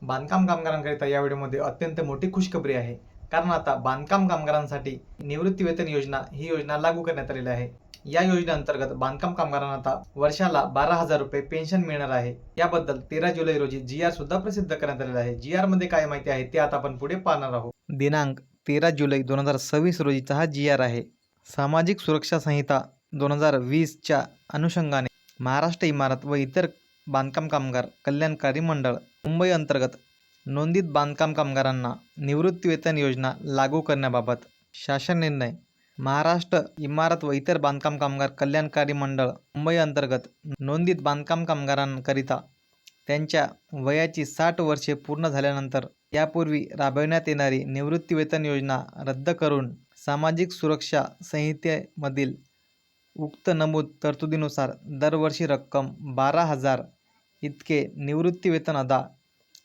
बांधकाम कामगारांकरिता या व्हिडिओमध्ये अत्यंत मोठी खुशखबरी आहे. कारण आता बांधकाम कामगारांसाठी निवृत्ती वेतन योजना ही योजना लागू करण्यात आलेली आहे. या योजनेअंतर्गत बांधकाम कामगारांना आता वर्षाला 12,000 रुपये पेन्शन मिळणार आहे. याबद्दल 13 जुलै रोजी GR सुद्धा प्रसिद्ध करण्यात आलेला आहे. GR मध्ये काय माहिती आहे ते आता आपण पुढे पाहणार आहोत. दिनांक 13 जुलै 2026 रोजीचा हा GR आहे. सामाजिक सुरक्षा संहिता 2020च्या अनुषंगाने महाराष्ट्र इमारत व इतर बांधकाम कामगार कल्याणकारी मंडळ मुंबई अंतर्गत नोंदित बांधकाम कामगारांना निवृत्ती वेतन योजना लागू करण्याबाबत शासन निर्णय. महाराष्ट्र इमारत व इतर बांधकाम कामगार कल्याणकारी मंडळ मुंबई अंतर्गत नोंदित बांधकाम कामगारांकरिता त्यांच्या वयाची 60 वर्षे पूर्ण झाल्यानंतर यापूर्वी राबविण्यात येणारी निवृत्ती वेतन योजना रद्द करून सामाजिक सुरक्षा संहितेमधील उक्त नमूद तरतुदीनुसार दरवर्षी रक्कम 12,000 इतके निवृत्ती वेतन अदा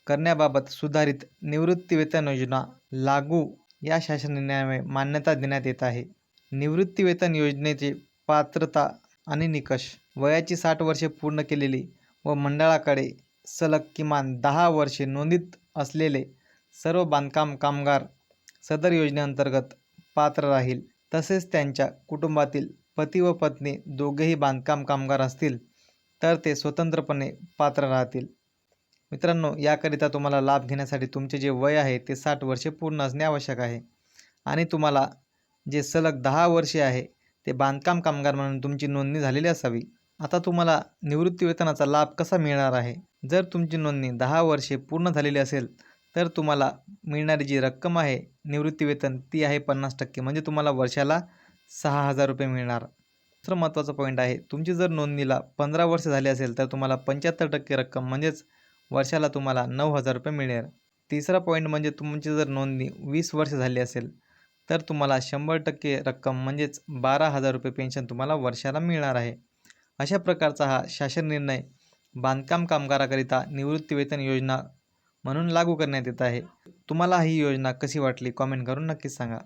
करण्याबाबत सुधारित निवृत्ती वेतन योजना लागू या शासन निर्णयामुळे मान्यता देण्यात येत आहे. निवृत्ती वेतन योजनेचे पात्रता आणि निकष. वयाची 60 वर्षे पूर्ण केलेली व मंडळाकडे सलग किमान 10 वर्षे नोंदीत असलेले सर्व बांधकाम कामगार सदर योजनेअंतर्गत पात्र राहील. तसेच त्यांच्या कुटुंबातील पती व पत्नी दोघेही बांधकाम कामगार असतील तर ते स्वतंत्रपणे पात्र राहतील. मित्रांनो, याकरिता तुम्हाला लाभ घेण्यासाठी तुमचे जे वय आहे ते 60 वर्षे पूर्ण असणे आवश्यक आहे आणि तुम्हाला जे सलग 10 वर्षे आहे ते बांधकाम कामगार म्हणून तुमची नोंदणी झालेली असावी. आता तुम्हाला निवृत्ती वेतनाचा लाभ कसा मिळणार आहे? जर तुमची नोंदणी 10 वर्षे पूर्ण झालेली असेल तर तुम्हाला मिळणारी जी रक्कम आहे निवृत्ती वेतन ती आहे 50%, म्हणजे तुम्हाला वर्षाला 6,000 रुपये मिळणार. दुसरं महत्त्वाचं पॉईंट आहे, तुमची जर नोंदणीला 15 वर्ष झाली असेल तर तुम्हाला 75% रक्कम म्हणजेच वर्षाला तुम्हाला 9,000 रुपये मिळेल. तिसरा पॉईंट म्हणजे तुमची जर नोंदणी 20 वर्ष झाली असेल तर तुम्हाला 100% रक्कम म्हणजेच 12,000 रुपये पेन्शन तुम्हाला वर्षाला मिळणार आहे. अशा प्रकारचा हा शासन निर्णय बांधकाम कामगाराकरिता निवृत्ती वेतन योजना म्हणून लागू करण्यात येत आहे. तुम्हाला ही योजना कशी वाटली कॉमेंट करून नक्कीच सांगा.